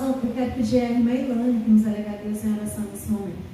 Eu quero pedir a irmã Ilane que nos alegue a Deus em oração nesse momento.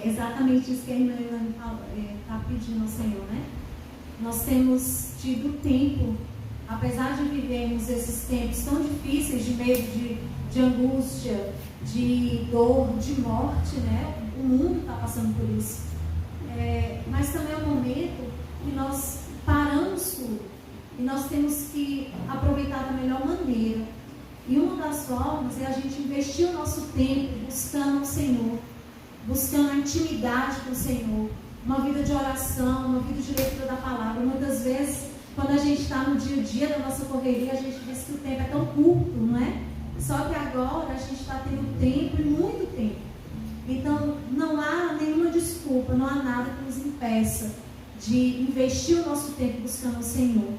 Exatamente isso que a irmã Ilane está pedindo ao Senhor, né? Nós temos tido tempo, apesar de vivermos esses tempos tão difíceis, de medo, de angústia, de dor, de morte, né? O mundo está passando por isso. Mas também é um momento que nós paramos tudo e nós temos que aproveitar da melhor maneira. E uma das formas é a gente investir o nosso tempo buscando o Senhor, buscando a intimidade com o Senhor, uma vida de oração, uma vida de leitura da palavra. Muitas vezes, quando a gente está no dia a dia da nossa correria, a gente diz que o tempo é tão curto, não é? Só que agora a gente está tendo tempo e muito tempo. Então, não há nenhuma desculpa, não há nada que nos impeça de investir o nosso tempo buscando o Senhor.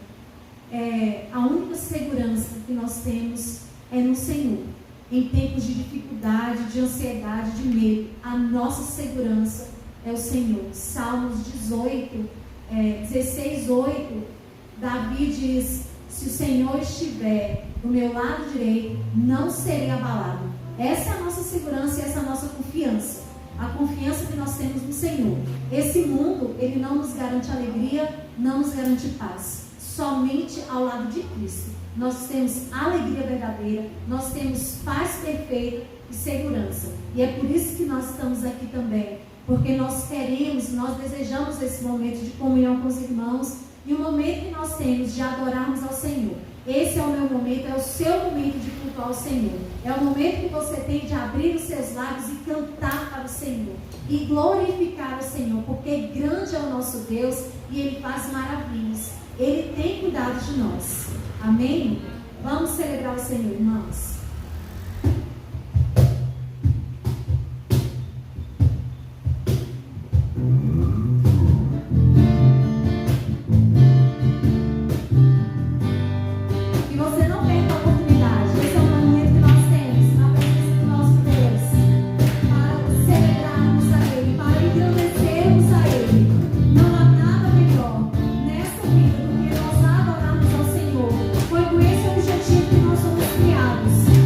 A única segurança que nós temos é no Senhor. Em tempos de dificuldade, de ansiedade, de medo, a nossa segurança é o Senhor. Salmos 16:8, Davi diz: se o Senhor estiver do meu lado direito, não serei abalado. Essa é a nossa segurança e essa é a nossa confiança. A confiança que nós temos no Senhor. Esse mundo, ele não nos garante alegria, não nos garante paz. Somente ao lado de Cristo nós temos alegria verdadeira, nós temos paz perfeita e segurança. E é por isso que nós estamos aqui também, porque nós queremos, nós desejamos esse momento de comunhão com os irmãos e o momento que nós temos de adorarmos ao Senhor. Esse é o meu momento, é o seu momento de cultuar ao Senhor. É o momento que você tem de abrir os seus lábios e cantar para o Senhor e glorificar o Senhor, porque grande é o nosso Deus e Ele faz maravilhas. Ele tem cuidado de nós. Amém? Vamos celebrar o Senhor, irmãos. E você não perca a oportunidade. Esse é o momento que nós temos na presença do nosso Deus para celebrarmos a Ele, para engrandecermos a Ele. Não há nada melhor nessa vida do que nós adorarmos ao Senhor. Foi com esse objetivo que nós somos criados.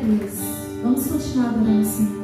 Deus. Vamos continuar adorando o Senhor.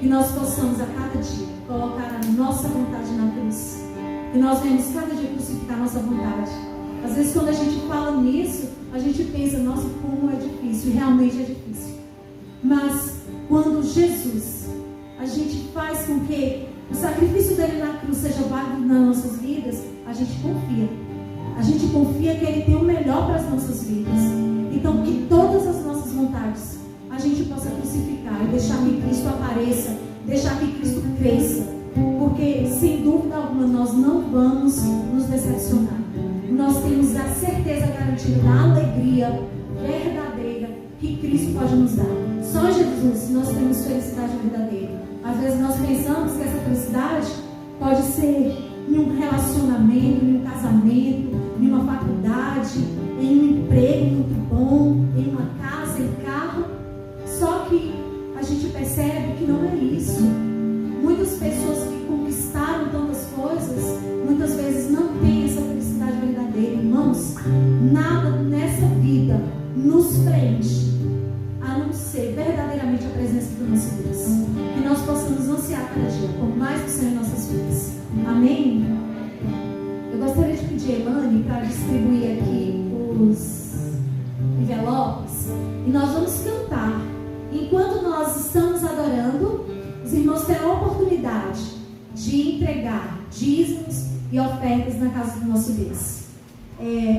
Que nós possamos a cada dia colocar a nossa vontade na cruz. Que nós venhamos cada dia crucificar a nossa vontade. Às vezes quando a gente fala nisso, a gente pensa, nossa, como é difícil. E realmente é difícil. Mas quando Jesus, a gente faz com que o sacrifício dele na cruz seja válido nas nossas vidas, a gente confia. A gente confia que ele tem o melhor para as nossas vidas. Então que todas as nossas vontades a gente possa crucificar e deixar que Cristo apareça, deixar que Cristo cresça, porque sem dúvida alguma nós não vamos nos decepcionar. Nós temos a certeza garantida da alegria verdadeira que Cristo pode nos dar. Só em Jesus nós temos felicidade verdadeira. Às vezes nós pensamos que essa felicidade pode ser em um relacionamento, em um casamento, em uma faculdade, em uma casa e carro. Só que a gente percebe que não é isso. Muitas pessoas que conquistaram tantas coisas, muitas vezes não têm essa felicidade verdadeira. Irmãos, nada nessa vida nos prende a não ser verdadeiramente a presença do nosso Deus. Que nós possamos ansiar cada dia por mais do Senhor em nossas vidas. Amém? Eu gostaria de pedir a Elane para distribuir aqui os envelopes. E nós vamos cantar. Enquanto nós estamos adorando, os irmãos terão a oportunidade de entregar dízimos e ofertas na casa do nosso Deus.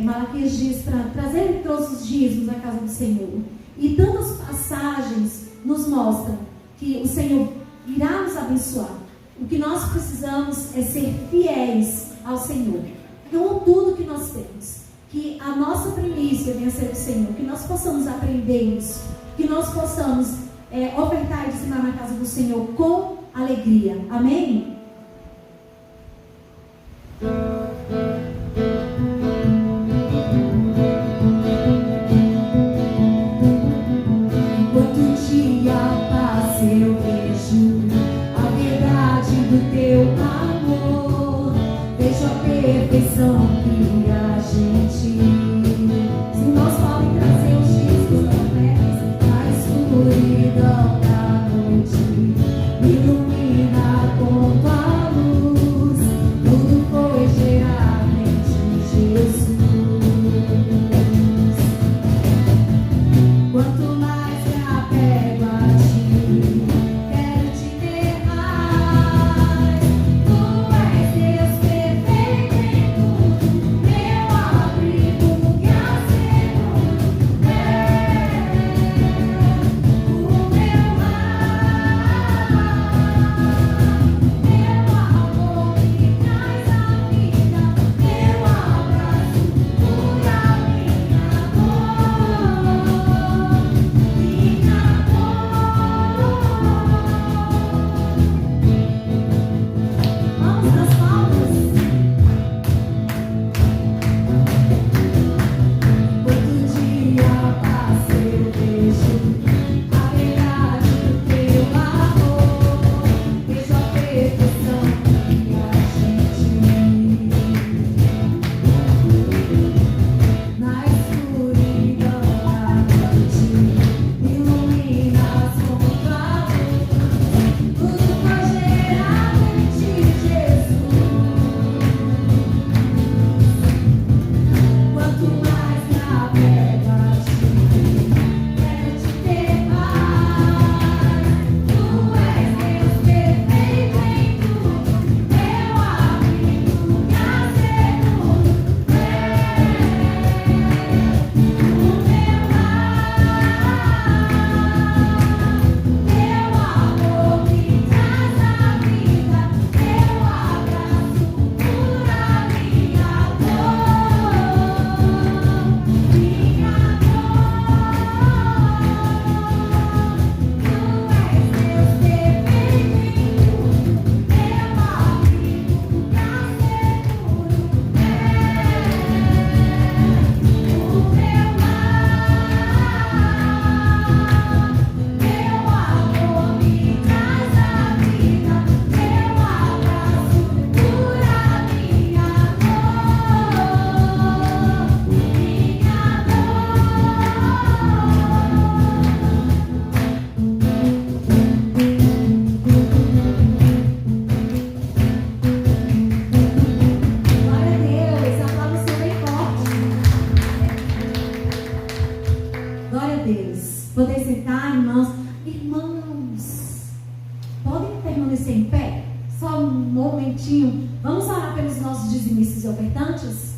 Malaquias diz para trazer todos os dízimos à casa do Senhor. E tantas passagens nos mostram que o Senhor irá nos abençoar. O que nós precisamos é ser fiéis ao Senhor. Então, tudo que nós temos, que a nossa primícia venha a ser o Senhor, que nós possamos aprender isso, que nós possamos ofertar e dizimar na casa do Senhor com alegria. Amém? Enquanto o dia passa, eu vejo a verdade do teu amor, vejo a perfeição que a gente. Os irmãos podem trazer os discos na escuridão da noite, ilumina com tua luz, tudo foi gerado em ti, Jesus. Quanto mais me apego a ti, quero te ter mais. Tu és Deus perfeito em tudo, meu abrigo que asseguro o meu lar, meu amor que traz a vida, meu abraço cura minha dor, minha dor. Vamos nas palmas. Enquanto o dia passa, eu vejo a verdade do teu amor, vejo a perfeição que a gente na escuridão da noite, iluminas com tua luz, tudo foi gerado em ti, Jesus. Quanto mais me apego a ti, quero te ter mais. Tu és Deus perfeito em tudo, meu abrigo que asseguro o meu lar, meu amor que traz a vida, meu abraço cura minha dor, minha dor. Tu és Deus perfeito em tudo, meu abrigo que asseguro o meu lar, meu amor que traz a vida, meu abraço cura minha dor, minha Glória a Deus, aplauda o Senhor bem forte. Glória a Deus. Poder sentar, irmãos. Irmãos, podem permanecer em pé? Só um momentinho. Vamos orar pelos nossos dizimistas e ofertantes?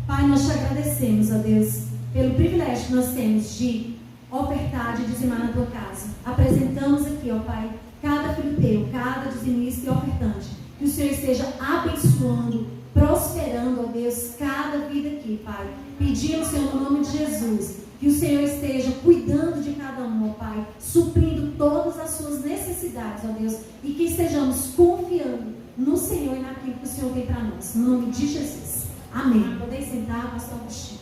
Pai, nós te agradecemos, ó Deus, pelo privilégio que nós temos de ofertar, de dizimar na tua casa. Apresentamos aqui, ó Pai, cada filho teu, cada dizimista e ofertante. Que o Senhor esteja abençoando, prosperando, ó Deus, cada vida aqui, Pai. Pedimos, Senhor, no nome de Jesus, que o Senhor esteja cuidando de cada um, ó Pai, suprindo todas as suas necessidades, ó Deus, e que estejamos confiando no Senhor e naquilo que o Senhor tem para nós. No nome de Jesus. Amém. Podem sentar, pastor Agostinho.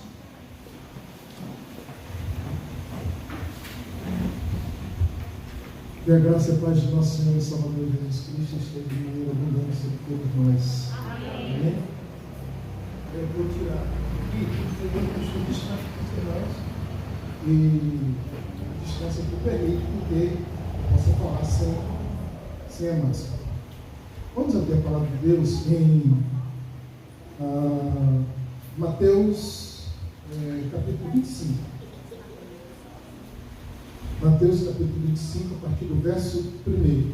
Que a graça e a paz de nosso Senhor e Salvador Jesus Cristo esteja de maneira abundante sobre todos nós. Amém? Eu vou tirar aqui, porque eu estou distante de nós. E a distância que permite que possa falar sem a máscara. Vamos até a palavra de Deus em Mateus capítulo 25. Mateus capítulo 25, a partir do verso 1.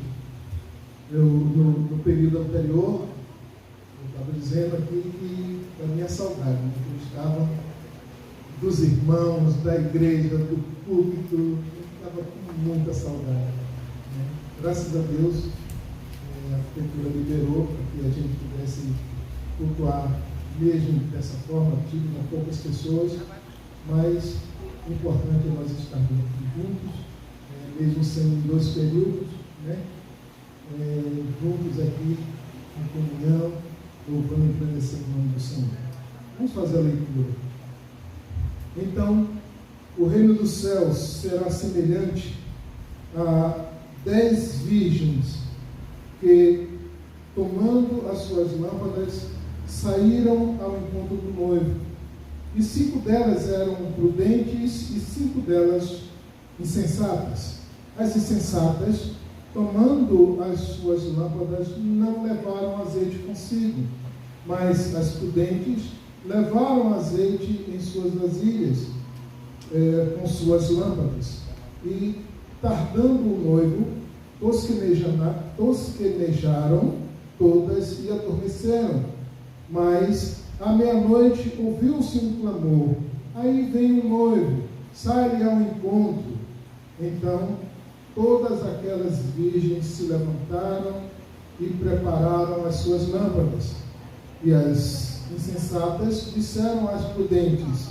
No período anterior, eu estava dizendo aqui que da minha saudade, eu estava dos irmãos, da igreja, do púlpito, eu estava com muita saudade. Né? Graças a Deus, a prefeitura liberou para que a gente pudesse cultuar mesmo dessa forma, tive com poucas pessoas, mas o importante é nós estarmos aqui juntos, mesmo sendo em 2 períodos, né? Juntos aqui, em comunhão, louvando e agradecendo o nome do Senhor. Vamos fazer a leitura. Então, o reino dos céus será semelhante a 10 virgens que, tomando as suas lâmpadas, saíram ao encontro do noivo. E 5 delas eram prudentes e 5 delas insensatas. As insensatas, tomando as suas lâmpadas, não levaram azeite consigo, mas as prudentes levaram azeite em suas vasilhas, com suas lâmpadas. E, tardando o noivo, tosquenejaram todas e adormeceram. Mas à meia-noite ouviu-se um clamor: aí vem o noivo, sai-lhe ao encontro. Então todas aquelas virgens se levantaram e prepararam as suas lâmpadas. E as insensatas disseram às prudentes: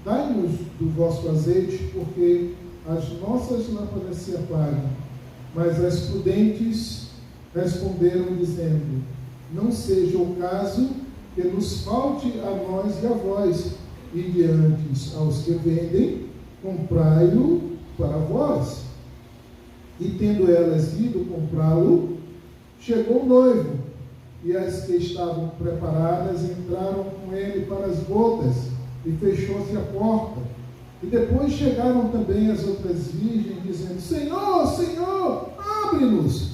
dai-nos do vosso azeite, porque as nossas lâmpadas se apagam. Mas as prudentes responderam, dizendo: não seja o caso que nos falte a nós e a vós, e diante aos que vendem, comprai-o para vós. E tendo elas ido comprá-lo, chegou o noivo, e as que estavam preparadas entraram com ele para as bodas, e fechou-se a porta. E depois chegaram também as outras virgens, dizendo: Senhor, Senhor, abre-nos.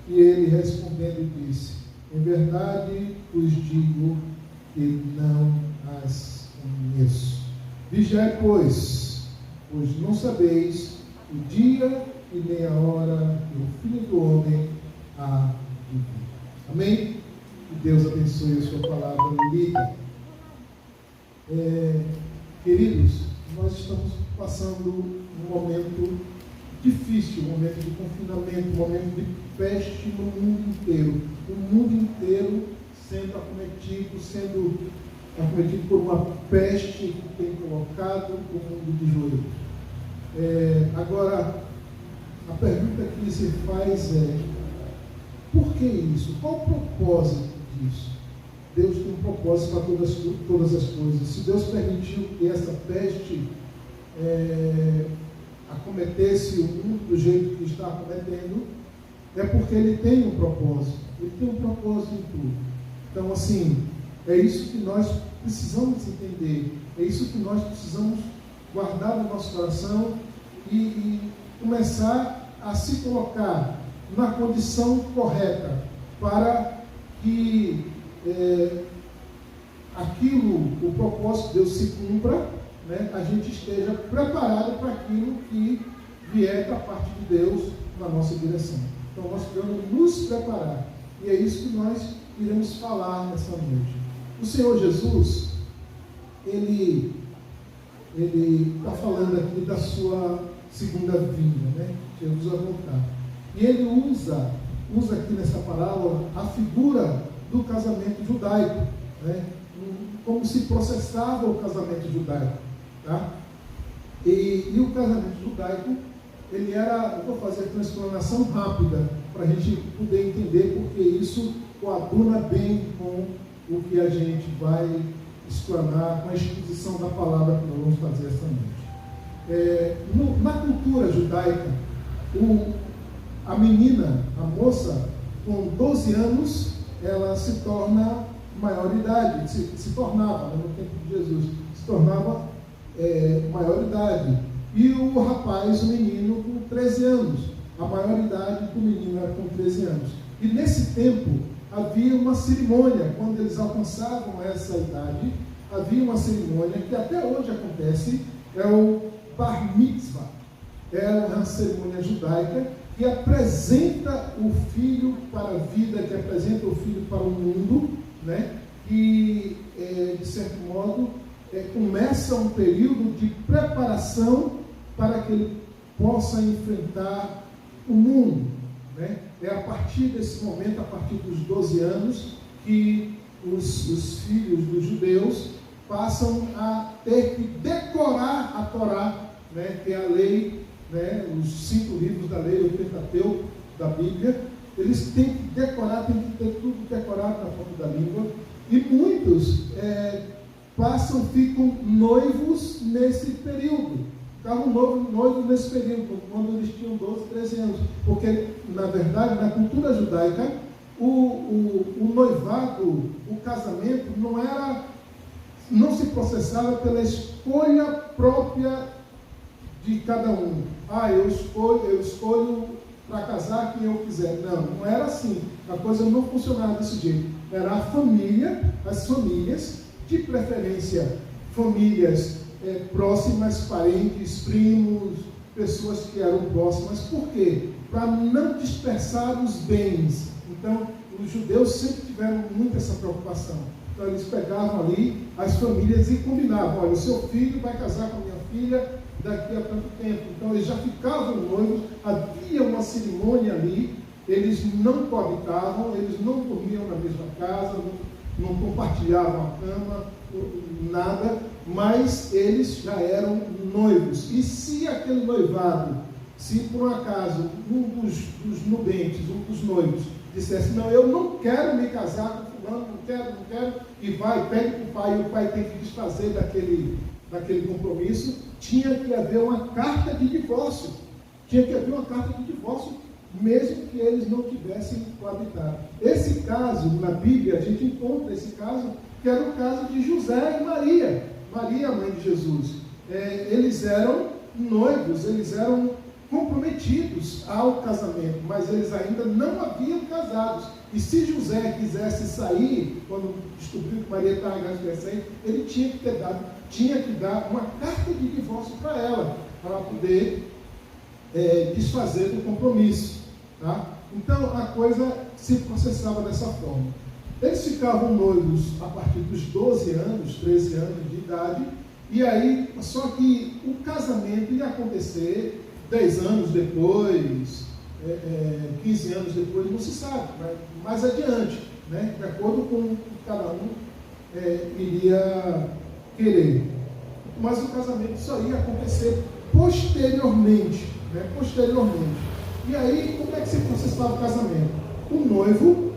E ele respondendo disse: em verdade vos digo que não as conheço. Vigiai, pois não sabeis o dia e nem a hora que o Filho do Homem há de vir. Amém? Que Deus abençoe a sua palavra lida. Queridos, nós estamos passando um momento difícil, um momento de confinamento, um momento de peste no mundo inteiro. O mundo inteiro sendo acometido por uma peste que tem colocado o mundo de joelhos. Agora, a pergunta que se faz é: por que isso? Qual o propósito disso? Deus tem um propósito para todas as coisas. Se Deus permitiu que essa peste acometesse o mundo do jeito que está acometendo, é porque Ele tem um propósito. Ele tem um propósito em tudo. Então, assim, é isso que nós precisamos entender. É isso que nós precisamos guardar no nosso coração e começar a se colocar na condição correta para que o propósito de Deus se cumpra, né? A gente esteja preparado para aquilo que vier da parte de Deus na nossa direção. Então nós precisamos nos preparar, e é isso que nós iremos falar nessa noite. O Senhor Jesus, Ele está falando aqui da sua segunda vinda, né? Jesus vai voltar. E Ele usa aqui nessa parábola a figura do casamento judaico, né? Como se processava o casamento judaico, tá? E o casamento judaico, ele era, eu vou fazer aqui uma explanação rápida, para a gente poder entender, porque isso coaduna bem com o que a gente vai explanar, com a exposição da palavra que nós vamos fazer essa noite. Na cultura judaica, a menina, a moça, com 12 anos, ela se torna maioridade, se tornava, no tempo de Jesus, se tornava maioridade. E o rapaz, o menino, com 13 anos. A maioridade do menino era com 13 anos. E nesse tempo, havia uma cerimônia, quando eles alcançavam essa idade, havia uma cerimônia que até hoje acontece, é o Bar Mitzvah. É uma cerimônia judaica que apresenta o filho para a vida, que apresenta o filho para o mundo, né? E, de certo modo, começa um período de preparação para que ele possa enfrentar o mundo, né? É a partir desse momento, a partir dos 12 anos, que os filhos dos judeus passam a ter que decorar a Torá, né? Que é a lei, né? Os 5 livros da lei, o Pentateuco da Bíblia. Eles têm que decorar, têm que ter tudo decorado na ponta da língua. E muitos ficam noivos nesse período. Ficavam noivos nesse período, quando eles tinham 12, 13 anos. Porque, na verdade, na cultura judaica, o noivado, o casamento, não se processava pela escolha própria de cada um. Eu escolho para casar quem eu quiser. Não era assim. A coisa não funcionava desse jeito. Era a família, as famílias, de preferência, famílias próximas, parentes, primos, pessoas que eram próximas. Por quê? Para não dispersar os bens. Então, os judeus sempre tiveram muito essa preocupação. Então, eles pegavam ali as famílias e combinavam: olha, o seu filho vai casar com a minha filha daqui a tanto tempo. Então, eles já ficavam noivos, havia uma cerimônia ali, eles não coabitavam, eles não dormiam na mesma casa, não compartilhavam a cama, nada, mas eles já eram noivos. E se aquele noivado, se por um acaso um dos nubentes, um dos noivos, dissesse: não, eu não quero me casar com fulano, não quero, e pede para o pai, e o pai tem que desfazer daquele compromisso, tinha que haver uma carta de divórcio. Mesmo que eles não tivessem coabitado. Esse caso, na Bíblia, a gente encontra esse caso, que era o caso de José e Maria, a mãe de Jesus. Eles eram noivos, eles eram comprometidos ao casamento, mas eles ainda não haviam casados. E se José quisesse sair, quando descobriu que Maria estava grávida, ele tinha que dar uma carta de divórcio para ela, para poder desfazer do compromisso. Tá? Então a coisa se processava dessa forma. Eles ficavam noivos a partir dos 12 anos, 13 anos de idade, e aí, só que o casamento ia acontecer 10 anos depois, 15 anos depois, não se sabe, mas mais adiante, né? De acordo com o que cada um iria querer. Mas o casamento só ia acontecer posteriormente, né? E aí, como é que se processava o casamento? O noivo,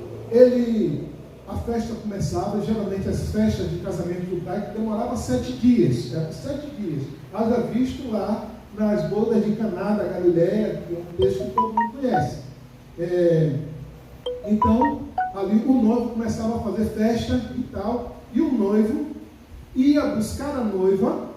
a festa começava, geralmente as festas de casamento judaico demoravam 7 dias, era 7 dias. Haja visto lá nas bodas de Caná da Galileia, que é um texto que todo mundo conhece. Então, ali o noivo começava a fazer festa e tal, e o noivo ia buscar a noiva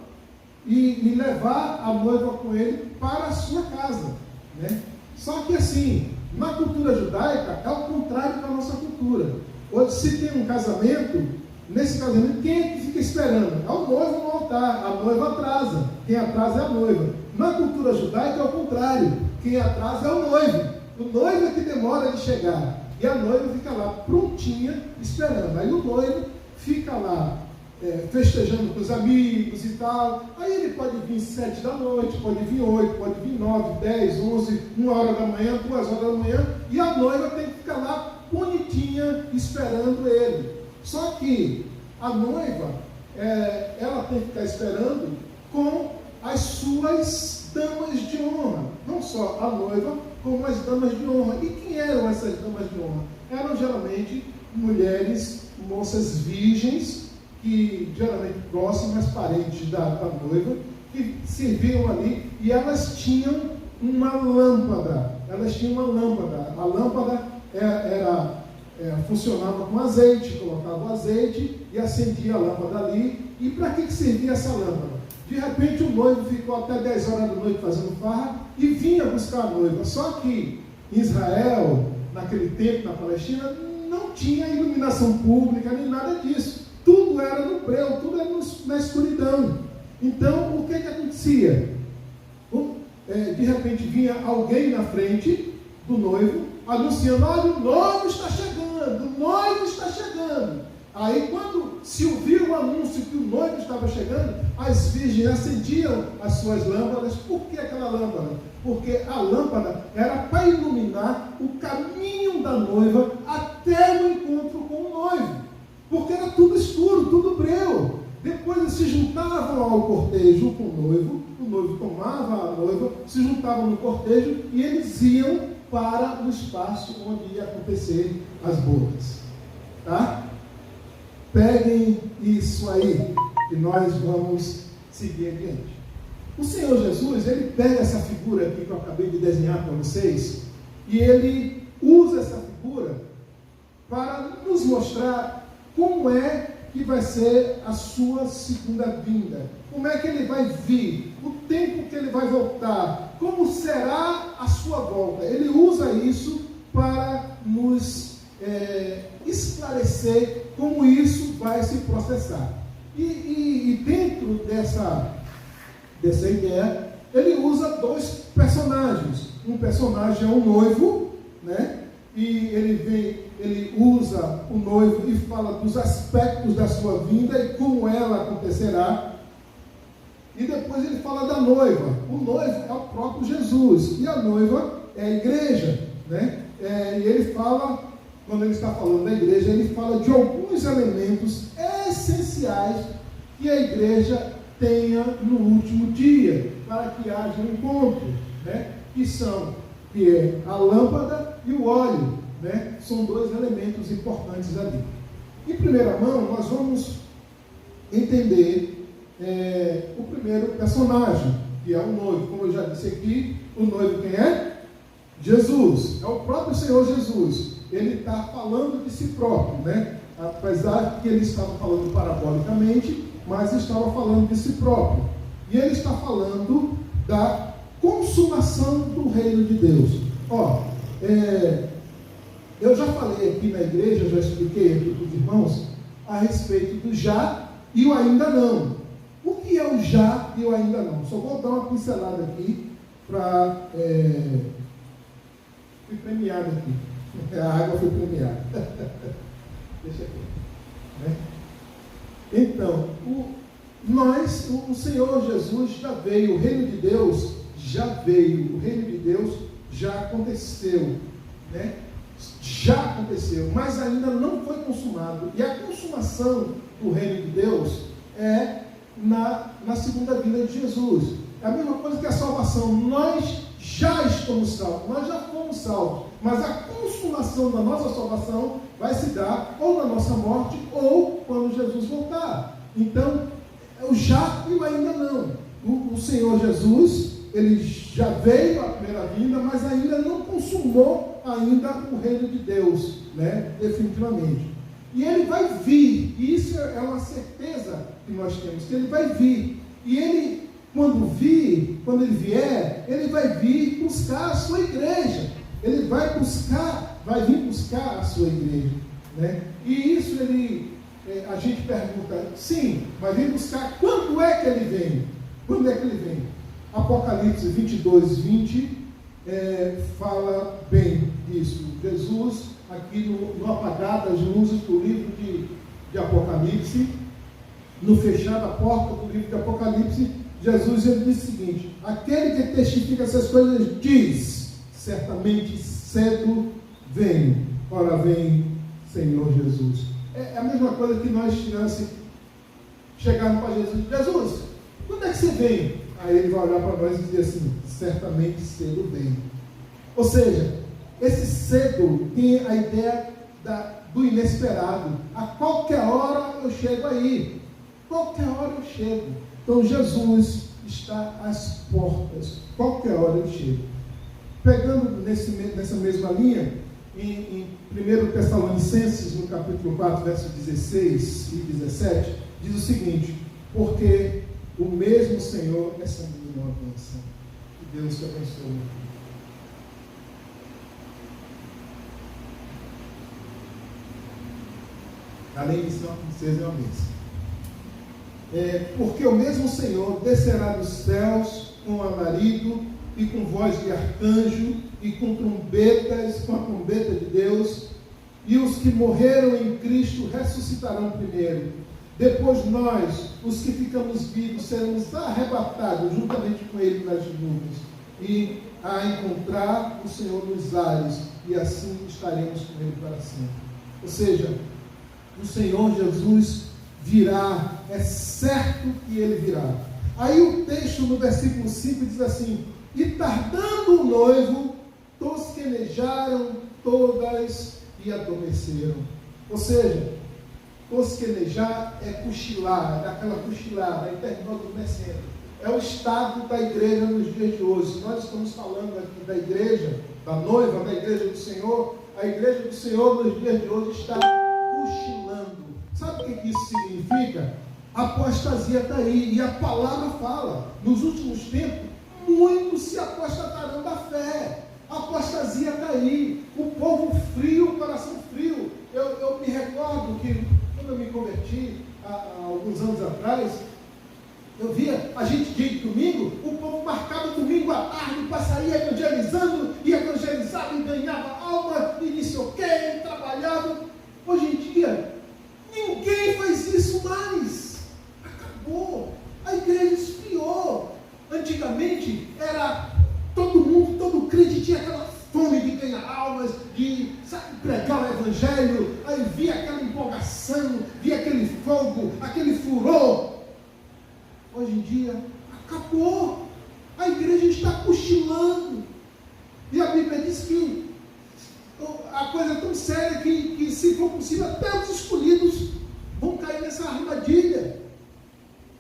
e levar a noiva com ele para a sua casa, né? Só que assim, na cultura judaica é o contrário da nossa cultura. Hoje, se tem um casamento, nesse casamento, quem é que fica esperando? É o noivo no altar, a noiva atrasa, quem atrasa é a noiva. Na cultura judaica é o contrário, quem atrasa é o noivo é que demora de chegar, e a noiva fica lá prontinha, esperando. Aí o noivo fica lá festejando com os amigos e tal. Aí ele pode vir 7 da noite, pode vir 8, pode vir 9, 10, 11, 1 hora da manhã, 2 horas da manhã, e a noiva tem que ficar lá bonitinha esperando ele. Só que a noiva, ela tem que ficar esperando com as suas damas de honra, não só a noiva, como as damas de honra. E quem eram essas damas de honra? Eram geralmente mulheres, moças virgens, que geralmente próximas, parentes da noiva, que serviam ali, e elas tinham uma lâmpada. elas tinham uma lâmpada. A lâmpada funcionava com azeite, colocava o azeite e acendia a lâmpada ali. E para que servia essa lâmpada? De repente o noivo ficou até 10 horas da noite fazendo farra e vinha buscar a noiva. Só que em Israel, naquele tempo, na Palestina, não tinha iluminação pública nem nada disso. Tudo era no breu, tudo era na escuridão. Então, o que acontecia? De repente vinha alguém na frente do noivo, anunciando: olha, o noivo está chegando, o noivo está chegando. Aí, quando se ouviu o anúncio que o noivo estava chegando, as virgens acendiam as suas lâmpadas. Por que aquela lâmpada? Porque a lâmpada era para iluminar o caminho da noiva até o encontro com o noivo. Porque era tudo escuro, tudo breu. Depois eles se juntavam ao cortejo com o noivo tomava a noiva, se juntavam no cortejo e eles iam para o espaço onde ia acontecer as bodas. Tá? Peguem isso aí, que nós vamos seguir adiante. O Senhor Jesus, ele pega essa figura aqui que eu acabei de desenhar para vocês, e ele usa essa figura para nos mostrar como é que vai ser a sua segunda vinda, como é que ele vai vir, o tempo que ele vai voltar, como será a sua volta. Ele usa isso para nos esclarecer como isso vai se processar. E dentro dessa ideia, ele usa dois personagens. Um personagem é o noivo, né? E ele usa o noivo e fala dos aspectos da sua vinda e como ela acontecerá. E depois ele fala da noiva. O noivo é o próprio Jesus e a noiva é a igreja, né? E ele fala, quando ele está falando da igreja, ele fala de alguns elementos essenciais que a igreja tenha no último dia, para que haja um encontro, né? Que é a lâmpada e o óleo, né? São dois elementos importantes ali. Em primeira mão, nós vamos entender o primeiro personagem, que é o noivo. Como eu já disse aqui, o noivo quem é? Jesus, é o próprio Senhor Jesus. Ele está falando de si próprio, né? Apesar que ele estava falando parabolicamente, mas estava falando de si próprio. E ele está falando da consumação do reino de Deus. Eu já falei aqui na igreja, já expliquei aqui para os irmãos a respeito do já e o ainda não. O que é o já e o ainda não? Só vou dar uma pincelada aqui para... Fui premiado aqui. A água foi premiada. Deixa aqui. Né? Então, o Senhor Jesus já veio, o reino de Deus já veio, o reino de Deus já aconteceu, né? Já aconteceu, mas ainda não foi consumado. E a consumação do reino de Deus é na segunda vinda de Jesus. É a mesma coisa que a salvação. Nós já estamos salvos, nós já fomos salvos, mas a consumação da nossa salvação vai se dar ou na nossa morte ou quando Jesus voltar. Então, o já e o ainda não. O Senhor Jesus, ele já veio à primeira vinda, mas ainda não consumou ainda o reino de Deus, né? Definitivamente. E ele vai vir, e isso é uma certeza que nós temos, que ele vai vir. E ele, quando ele vier, ele vai vir buscar a sua igreja. Ele vai vir buscar a sua igreja, né? E isso a gente pergunta, sim, vai vir buscar, quando é que ele vem? Quando é que ele vem? Apocalipse 22, 20 fala bem disso. Jesus, aqui no apagar das luzes do livro de Apocalipse, no fechar da porta do livro de Apocalipse, Jesus ele diz o seguinte: aquele que testifica essas coisas diz, certamente cedo venho. Ora vem, Senhor Jesus. É a mesma coisa que nós chegarmos para Jesus: Jesus, quando é que você vem? Aí ele vai olhar para nós e dizer assim: certamente cedo vem. Ou seja, esse cedo tem a ideia do inesperado. A qualquer hora eu chego aí. Qualquer hora eu chego. Então Jesus está às portas. Qualquer hora eu chego. pegando nessa mesma linha, em 1 Tessalonicenses, no capítulo 4, versos 16 e 17, diz o seguinte: porque o mesmo Senhor, essa minha uma bênção. Que Deus te abençoe. Além de ser uma princesa, é uma bênção. Porque o mesmo Senhor descerá dos céus com alarido e com voz de arcanjo e com trombetas, com a trombeta de Deus, e os que morreram em Cristo ressuscitarão primeiro. Depois nós, os que ficamos vivos, seremos arrebatados juntamente com Ele nas nuvens, e a encontrar o Senhor nos ares, e assim estaremos com Ele para sempre. Ou seja, o Senhor Jesus virá, é certo que Ele virá. Aí o texto no versículo 5 diz assim: e tardando o noivo, tosquenejaram todas e adormeceram. Ou seja, tosquenejar é cochilar, é aquela cochilada, aí terminou adormecendo. É o estado da igreja nos dias de hoje. Nós estamos falando aqui da igreja, da noiva, da igreja do Senhor. A igreja do Senhor nos dias de hoje está cochilando. Sabe o que isso significa? A apostasia está aí, e a palavra fala: nos últimos tempos, muitos se apostatarão da fé. A apostasia está aí, o povo frio, o coração frio. Eu me recordo que quando eu me converti há alguns anos atrás, eu via a gente dia de domingo, o povo marcava domingo à tarde para sair evangelizando, e evangelizava e ganhava alma, e não sei o que, e trabalhava. Hoje em dia, ninguém faz isso mais. Acabou. A igreja esfriou. Antigamente era todo mundo, todo crente tinha aquela fome de ganhar almas, de pregar o evangelho, aí via aquela empolgação, via aquele fogo, aquele furor. Hoje em dia, acabou. A igreja está cochilando. E a Bíblia diz que a coisa é tão séria que se for possível, até os escolhidos vão cair nessa armadilha.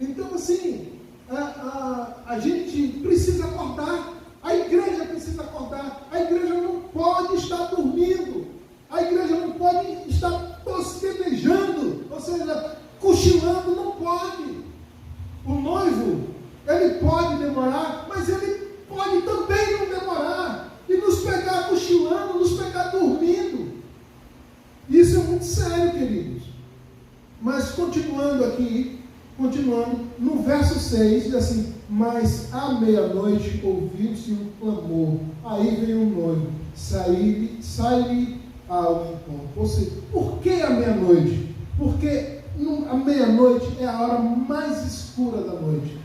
Então, assim, a gente precisa acordar. A igreja precisa acordar. A igreja não pode estar dormindo. A igreja não pode estar tosquenejando, ou seja, cochilando. Não pode. O noivo, ele pode demorar, mas ele pode também não demorar e nos pegar cochilando, nos pegar dormindo. Isso é muito sério, queridos. Mas continuando aqui, no verso 6, diz assim: mas à meia-noite ouviu-se um clamor, aí veio o noivo, sai-lhe ao encontro. Ou seja, por que a meia-noite? Porque a meia-noite é a hora mais escura da noite.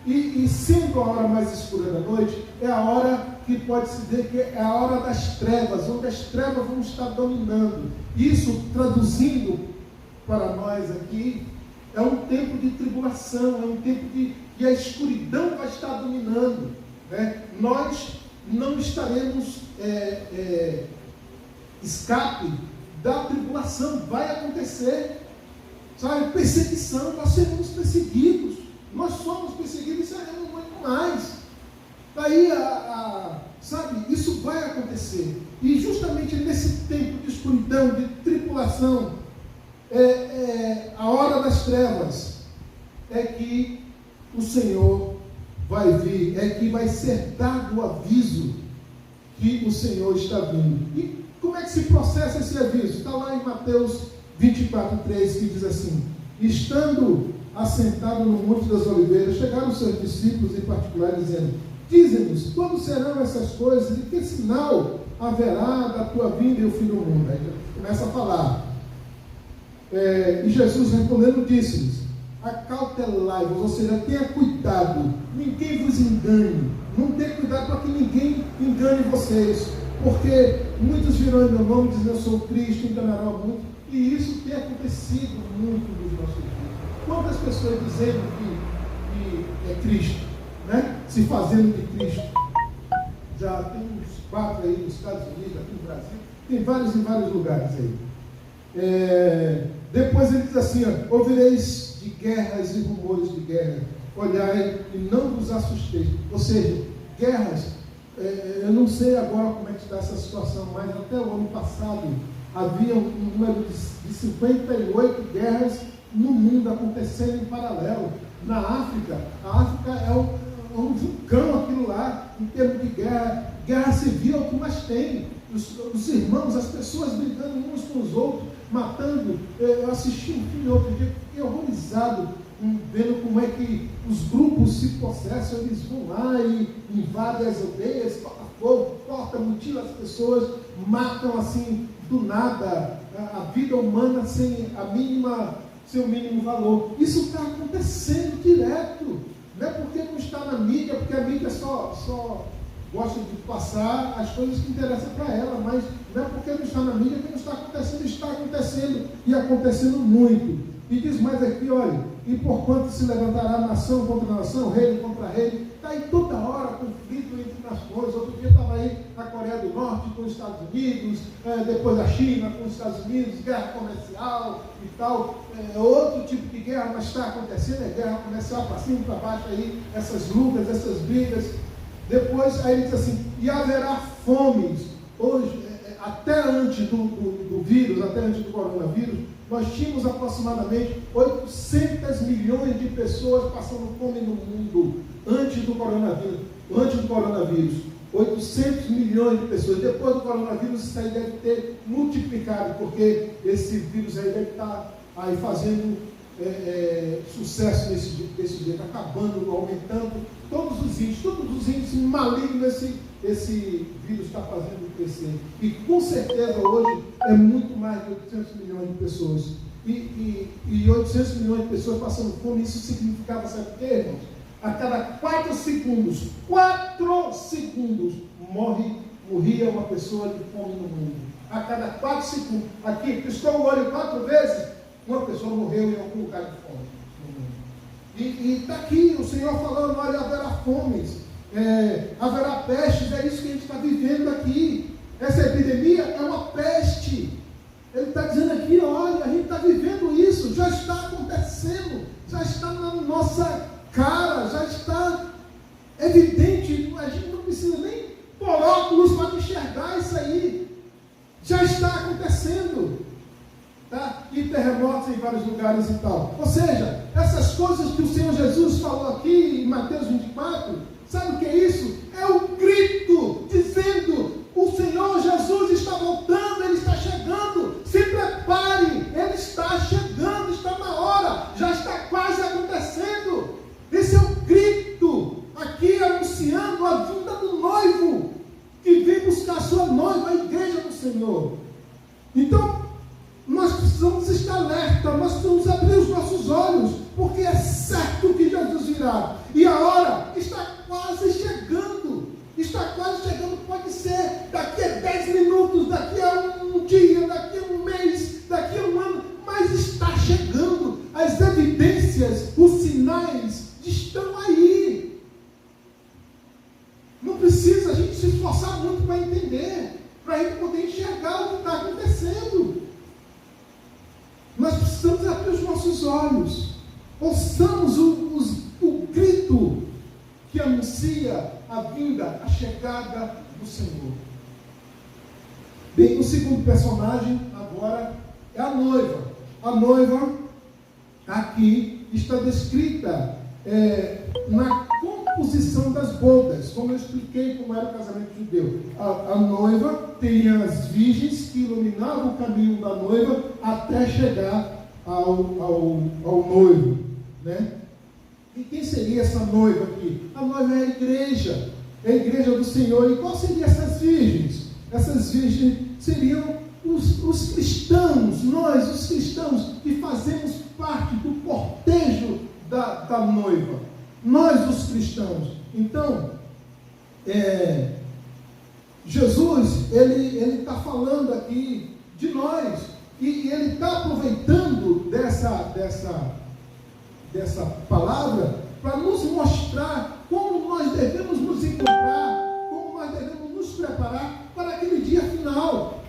E sendo a hora mais escura da noite, é a hora que pode-se dizer que é a hora das trevas, onde as trevas vão estar dominando. Isso, traduzindo para nós aqui, é um tempo de tribulação, é um tempo que a escuridão vai estar dominando, né? Nós não estaremos escape da tribulação, vai acontecer. Sabe, perseguição, nós seremos perseguidos, nós somos perseguidos e seremos muito mais. Daí, sabe, isso vai acontecer. E justamente nesse tempo de escuridão, de tribulação, a hora das trevas, é que o Senhor vai vir, é que vai ser dado o aviso que o Senhor está vindo. E como é que se processa esse aviso? Está lá em Mateus 24:3, que diz assim: estando assentado no Monte das Oliveiras, chegaram os seus discípulos em particular, dizendo: dize-nos, quando serão essas coisas, e que sinal haverá da tua vinda e o fim do mundo? Aí começa a falar. E Jesus respondendo disse-lhes: acautelai-vos, ou seja, tenha cuidado, ninguém vos engane, não tenha cuidado para que ninguém engane vocês, porque muitos virão em meu nome dizendo: eu sou Cristo, enganarão a muitos. E isso tem acontecido muito nos nossos dias. Quantas pessoas dizendo que é Cristo, né? Se fazendo de Cristo? Já tem uns 4 aí nos Estados Unidos, aqui no Brasil, tem vários em vários lugares aí. Depois ele diz assim: ouvireis de guerras e rumores de guerra, olhai e não vos assusteis. Ou seja, guerras, eu não sei agora como é que está essa situação, mas até o ano passado havia um número de 58 guerras no mundo acontecendo em paralelo. Na África, a África é um vulcão aquilo lá, em termos de guerra. Guerra civil é o que mais tem. Os irmãos, as pessoas brigando uns com os outros, matando. Eu assisti um filme outro dia, fiquei horrorizado, vendo como é que os grupos se possessam. Eles vão lá e invadem as aldeias, tocam fogo, cortam, mutilam as pessoas, matam assim do nada a vida humana sem seu mínimo valor. Isso está acontecendo direto. Não é porque não está na mídia, porque a mídia só gosta de passar as coisas que interessam para ela, mas não é porque não está na mídia que não está acontecendo. Está acontecendo e acontecendo muito. E diz mais aqui, olha, e porquanto se levantará nação contra nação, reino contra reino, está aí toda hora conflito entre nações. Outro dia estava aí a Coreia do Norte com os Estados Unidos, depois a China com os Estados Unidos, guerra comercial e tal. Outro tipo de guerra, mas está acontecendo, é guerra comercial para cima e para baixo aí, essas lutas, essas brigas. Depois, aí ele diz assim, e haverá fomes. Hoje, até antes do vírus, até antes do coronavírus, nós tínhamos aproximadamente 800 milhões de pessoas passando fome no mundo, antes do coronavírus. 800 milhões de pessoas. Depois do coronavírus, isso aí deve ter multiplicado, porque esse vírus aí deve estar aí fazendo sucesso desse jeito, acabando, aumentando todos os índices malignos esse vírus está fazendo crescer. E com certeza hoje é muito mais de 800 milhões de pessoas. E 800 milhões de pessoas passando fome, isso significava, sabe o que, irmãos? A cada 4 segundos, morria uma pessoa de fome no mundo. A cada 4 segundos. Aqui, piscou o olho 4 vezes, uma pessoa morreu em algum lugar de fome no mundo. E está aqui o Senhor falando, olha, haverá fomes, haverá pestes, é isso que a gente está vivendo aqui. Essa epidemia é uma peste. Ele está dizendo aqui, olha, a gente está vivendo isso, já está acontecendo, já está na nossa cara, já está evidente, a gente não precisa nem pôr óculos para enxergar isso aí, já está acontecendo. Tá? E terremotos em vários lugares e tal. Ou seja, essas coisas que o Senhor Jesus falou aqui em Mateus 24, sabe o que é isso? É o grito dizendo, o Senhor Jesus está voltando, Ele está chegando, se prepare, Ele está chegando, está na hora, já está quase acontecendo. Esse é o grito aqui anunciando a vinda do noivo, que vem buscar a sua noiva, a igreja do Senhor. Então, nós precisamos estar alerta, nós precisamos abrir os nossos olhos, porque é certo que Jesus virá, e a hora está quase chegando, pode ser daqui a 10 minutos, daqui a um dia, daqui a um mês, daqui a um ano, mas está chegando, as evidências, os sinais estão aí, não precisa a gente se esforçar muito para entender, para a gente poder enxergar o que está acontecendo. Nós precisamos abrir os nossos olhos, ouçamos o grito que anuncia a vinda, a chegada do Senhor. Bem, o segundo personagem agora é a noiva. A noiva aqui está descrita na composição das bodas, como eu expliquei como era o casamento judeu. A noiva tem as virgens que iluminavam o caminho da noiva até chegar ao noivo, né? E quem seria essa noiva aqui? A noiva é a igreja do Senhor. E qual seriam essas virgens? Essas virgens seriam os cristãos, nós, os cristãos, que fazemos parte do cortejo da noiva. Nós, os cristãos. Então, Jesus, ele está falando aqui de nós, e ele está aproveitando dessa palavra para nos mostrar como nós devemos nos encontrar, como nós devemos nos preparar para aquele dia final,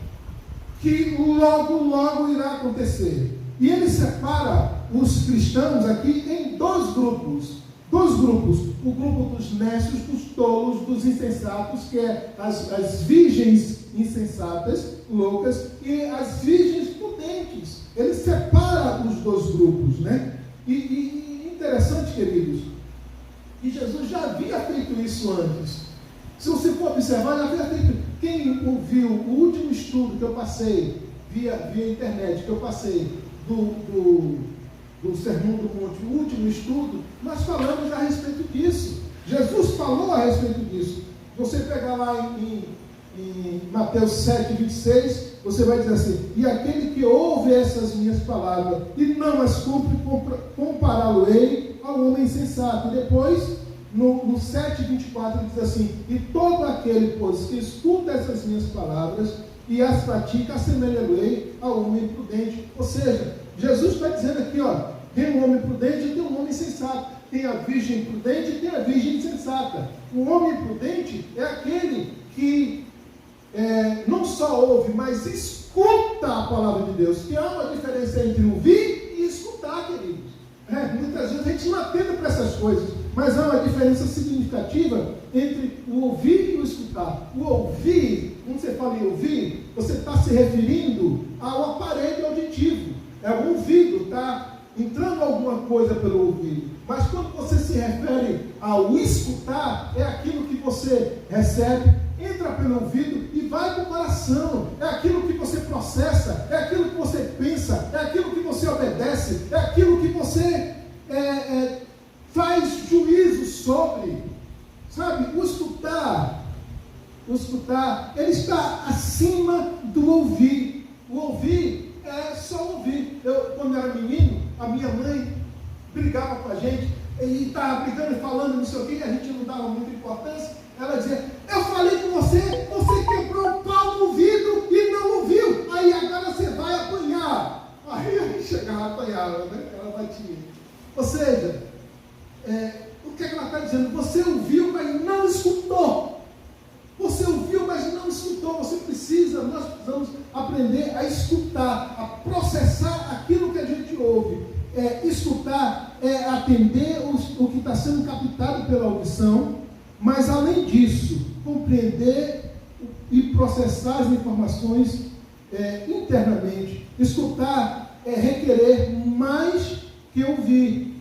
que logo irá acontecer. E ele separa os cristãos aqui em 2 grupos. dois grupos: o grupo dos nécios, dos tolos, dos insensatos, que é as virgens insensatas, loucas, e as virgens prudentes. Ele separa os dois grupos, né? E interessante, queridos, que Jesus já havia feito isso antes. Se você for observar, já havia feito. Quem ouviu o último estudo que eu passei, via internet, que eu passei, do Sermão do Monte, o último estudo, nós falamos a respeito disso. Jesus falou a respeito disso. Você pegar lá em Mateus 7, 26, você vai dizer assim: e aquele que ouve essas minhas palavras e não as cumpre, compará-lo-ei ao homem insensato. E depois, no 7, 24, ele diz assim: e todo aquele, pois, que escuta essas minhas palavras e as pratica, assemelha-lo-ei ao homem prudente. Ou seja, Jesus está dizendo aqui, ó, tem um homem prudente e tem um homem insensato. Tem a virgem prudente e tem a virgem insensata. O homem prudente é aquele que não só ouve, mas escuta a palavra de Deus. Que há uma diferença entre ouvir e escutar, queridos. Muitas vezes a gente não atenta para essas coisas, mas há uma diferença significativa entre o ouvir e o escutar. O ouvir, quando você fala em ouvir, você está se referindo ao aparelho auditivo. É o ouvido, está entrando alguma coisa pelo ouvido. Mas quando você se refere ao escutar, é aquilo que você recebe, entra pelo ouvido e vai para o coração. É aquilo que você processa, é aquilo que você pensa, é aquilo que você obedece, é aquilo que você faz juízo sobre. Sabe, o escutar, ele está acima do ouvir. O ouvir é só ouvir. Quando eu era menino, a minha mãe brigava com a gente, e estava brigando e falando não sei o que, a gente não dava muita importância. Ela dizia: eu falei com você, você quebrou o pau no vidro e não ouviu, aí agora você vai apanhar. Aí a gente chegava, apanhava, né? Ela batia. Ou seja, o que ela está dizendo? Você ouviu, mas não escutou. Você ouviu, mas não escutou. Nós precisamos aprender a escutar, a processar aquilo que a gente ouve. Escutar é atender o que está sendo captado pela audição, mas além disso, compreender e processar as informações internamente. Escutar é requerer mais que ouvir.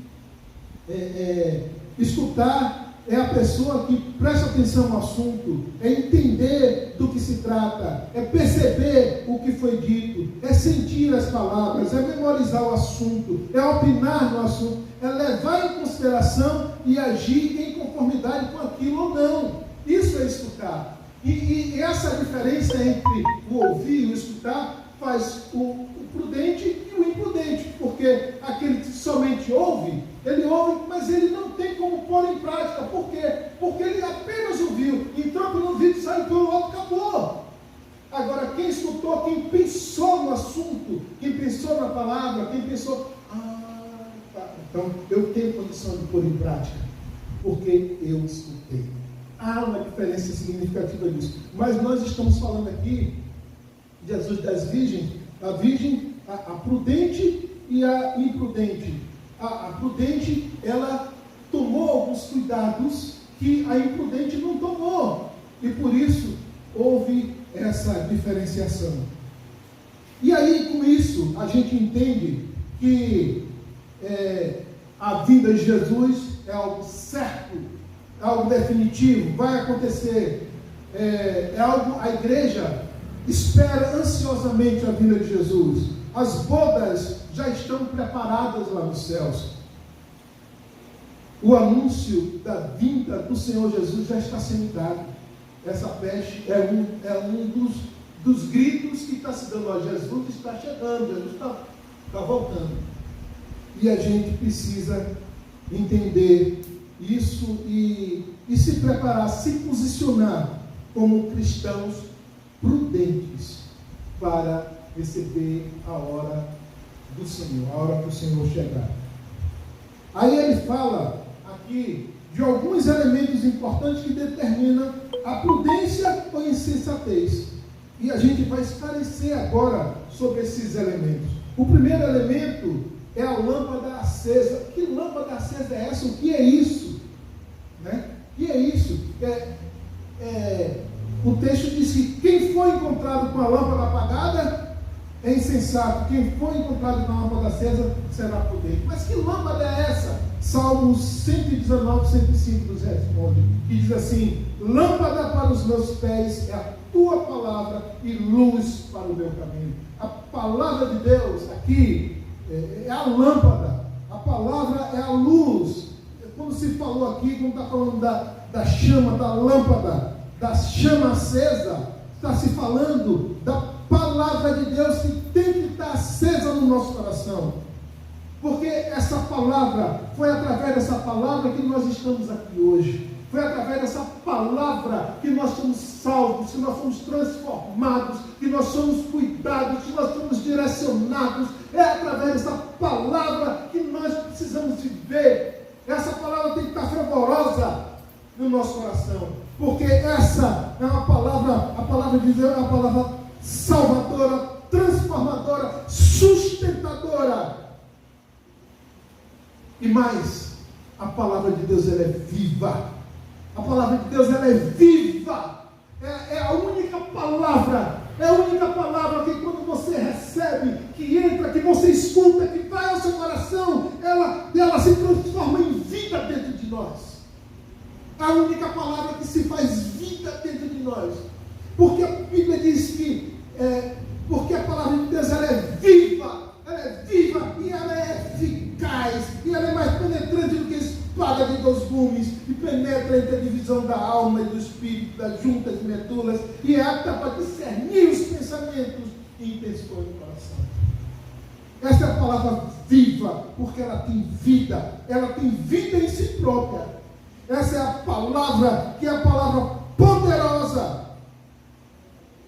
Escutar é a pessoa que presta atenção no assunto, é entender do que se trata, é perceber o que foi dito, é sentir as palavras, é memorizar o assunto, é opinar no assunto, é levar em consideração e agir em conformidade com aquilo ou não. Isso é escutar. E essa diferença entre o ouvir e o escutar faz o prudente e o imprudente, porque aquele que somente ouve, ele ouve, mas ele não tem como pôr em prática. Por quê? Porque ele apenas ouviu, entrou pelo ouvido e saiu pelo outro, acabou. Agora, quem escutou, quem pensou no assunto, quem pensou na palavra, quem pensou, tá, então eu tenho condição de pôr em prática, porque eu escutei. Há uma diferença significativa nisso. Mas nós estamos falando aqui, Jesus, das virgens, a virgem, a prudente e a imprudente. A prudente, ela tomou alguns cuidados que a imprudente não tomou. E por isso, houve essa diferenciação. E aí, com isso, a gente entende que a vinda de Jesus é algo certo, é algo definitivo, vai acontecer. É algo, a igreja espera ansiosamente a vinda de Jesus. As bodas já estão preparadas lá nos céus. O anúncio da vinda do Senhor Jesus já está sendo dado. Essa peste é um dos gritos que está se dando. Ó, Jesus está chegando, Jesus está voltando. E a gente precisa entender isso e se preparar, se posicionar como cristãos prudentes para receber a hora do Senhor, a hora que o Senhor chegar. Aí ele fala aqui de alguns elementos importantes que determinam a prudência ou insensatez. E a gente vai esclarecer agora sobre esses elementos. O primeiro elemento é a lâmpada acesa. Que lâmpada acesa é essa? O que é isso? o texto diz que quem foi encontrado com a lâmpada apagada é insensato, quem foi encontrado com a lâmpada acesa será prudente. Mas que lâmpada é essa? Salmos 119, 105 nos responde, que diz assim: lâmpada para os meus pés é a tua palavra e luz para o meu caminho. A palavra de Deus aqui é a lâmpada, a palavra é a luz. Quando se falou aqui, quando está falando da chama, da lâmpada, da chama acesa, está se falando da palavra de Deus que tem que estar acesa no nosso coração. Porque essa palavra, foi através dessa palavra que nós estamos aqui hoje. Foi através dessa palavra que nós somos salvos, que nós somos transformados, que nós somos cuidados, que nós somos direcionados. É através dessa palavra que nós precisamos viver. Essa palavra tem que estar fervorosa no nosso coração. Porque essa é uma palavra, a palavra de Deus é uma palavra salvadora, transformadora, sustentadora. E mais, a palavra de Deus ela é viva. A palavra de Deus ela é viva. É a única palavra. É a única palavra que quando você recebe, que entra, que você escuta, que vai ao seu coração, ela se transforma em vida dentro de nós. É a única palavra que se faz vida dentro de nós. Porque a Bíblia diz que porque a palavra de Deus ela é viva e ela é eficaz, e ela é mais penetrante do que a espada de 2 gumes, e penetra entre a divisão da alma e do espírito, das juntas e medulas, e é apta para discernir os pensamentos e intenções do coração. Essa é a palavra viva, porque ela tem vida em si própria. Essa é a palavra, que é a palavra poderosa,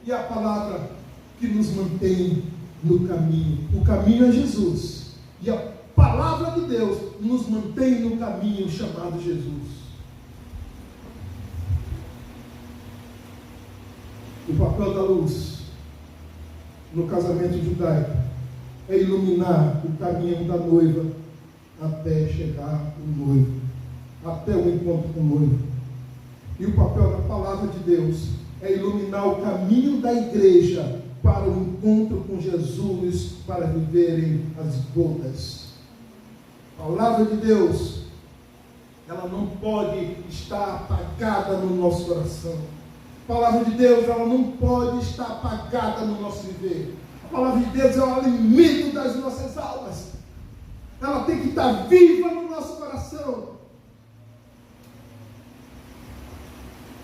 e a palavra que nos mantém no caminho. O caminho é Jesus, e a palavra de Deus nos mantém no caminho chamado Jesus. O papel da luz no casamento judaico é iluminar o caminho da noiva até chegar o noivo, até o encontro com o noivo. E o papel da palavra de Deus é iluminar o caminho da igreja para o encontro com Jesus, para viverem as bodas. A palavra de Deus, ela não pode estar apagada no nosso coração. A palavra de Deus, ela não pode estar apagada no nosso viver. A palavra de Deus é o alimento das nossas almas. Ela tem que estar viva no nosso coração.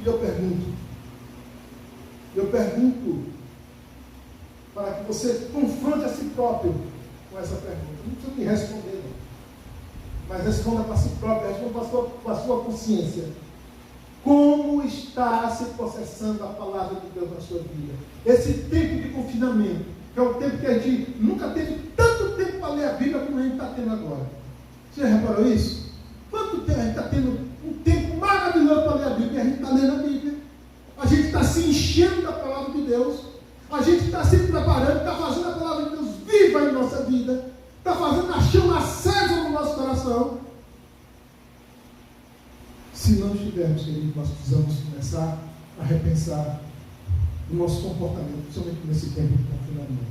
E eu pergunto para que você confronte a si próprio com essa pergunta. Não precisa me responder, não. Mas responda para si próprio, responda para a sua consciência. Como está se processando a palavra de Deus na sua vida? Esse tempo de confinamento, que é o tempo que a gente nunca teve tanto tempo para ler a Bíblia como a gente está tendo agora. Você já reparou isso? Quanto tempo a gente está tendo um tempo maravilhoso para ler a Bíblia, e a gente está lendo a Bíblia. A gente está se enchendo da palavra de Deus. A gente está se preparando, está fazendo a palavra de Deus viva em nossa vida. Está fazendo a chama acesa no nosso coração. Se não estivermos, queridos, nós precisamos começar a repensar o nosso comportamento, principalmente nesse tempo de confinamento.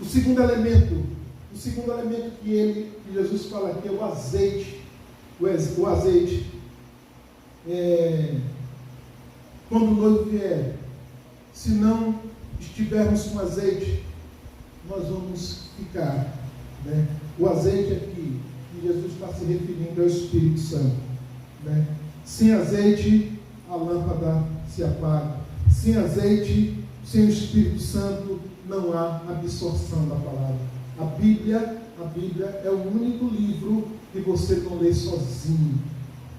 O segundo elemento que Jesus fala aqui é o azeite. O azeite. Quando o noivo vier, se não estivermos com azeite, nós vamos ficar. Né? O azeite aqui, que Jesus está se referindo ao Espírito Santo. Né? Sem azeite, a lâmpada se apaga. Sem azeite, sem o Espírito Santo, não há absorção da palavra. A Bíblia é o único livro que você não lê sozinho.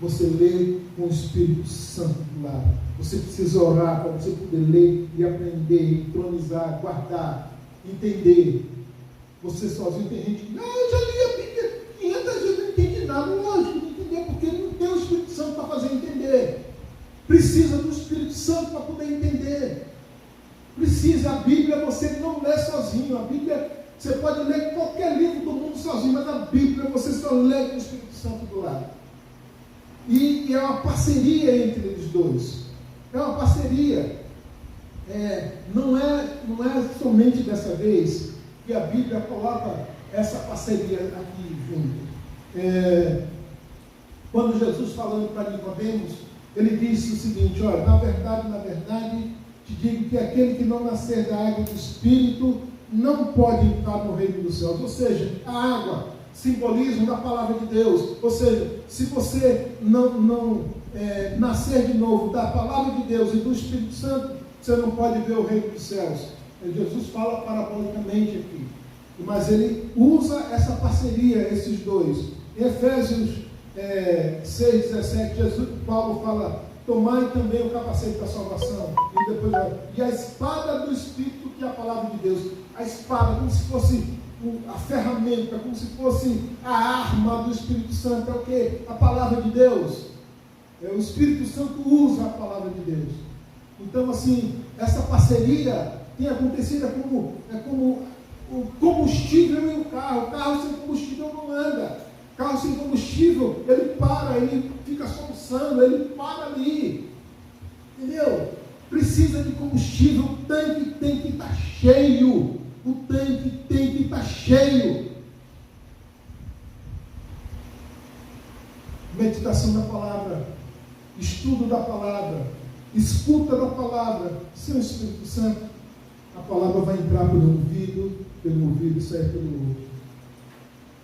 Você lê com o Espírito Santo do lado. Você precisa orar para você poder ler e aprender, entronizar, guardar, entender. Você sozinho, tem gente que, eu já li a Bíblia 500 vezes, não entendi nada. Lógico, não entender, porque não tem o Espírito Santo para fazer entender. Precisa do Espírito Santo para poder entender. Precisa. A Bíblia você não lê sozinho. A Bíblia, você pode ler qualquer livro do mundo sozinho, mas a Bíblia você só lê com o Espírito Santo do lado. E que é uma parceria entre eles dois. É uma parceria. Não é somente dessa vez que a Bíblia coloca essa parceria aqui junto. Quando Jesus falando para Nicodemos, ele disse o seguinte: olha, na verdade, te digo que aquele que não nascer da água do Espírito não pode entrar no reino dos céus. Ou seja, a água, simbolismo da palavra de Deus. Ou seja, se você não nascer de novo da palavra de Deus e do Espírito Santo, você não pode ver o reino dos céus. Jesus fala parabolicamente aqui. Mas ele usa essa parceria, esses dois. Em Efésios 6,17, Paulo fala: tomai também o capacete da salvação. E a espada do Espírito, que é a palavra de Deus. A espada, como se fosse a ferramenta, como se fosse a arma do Espírito Santo. É o que? A palavra de Deus. O Espírito Santo usa a palavra de Deus. Então, assim, essa parceria tem acontecido como o combustível e o carro. O carro sem combustível não anda. O carro sem combustível, ele para, ele fica soluçando, ele para ali. Entendeu? Precisa de combustível, o tanque tem que estar cheio. O tanque tem que estar cheio. Meditação da palavra, estudo da palavra, escuta da palavra, sem o Espírito Santo, a palavra vai entrar pelo ouvido e sair pelo outro.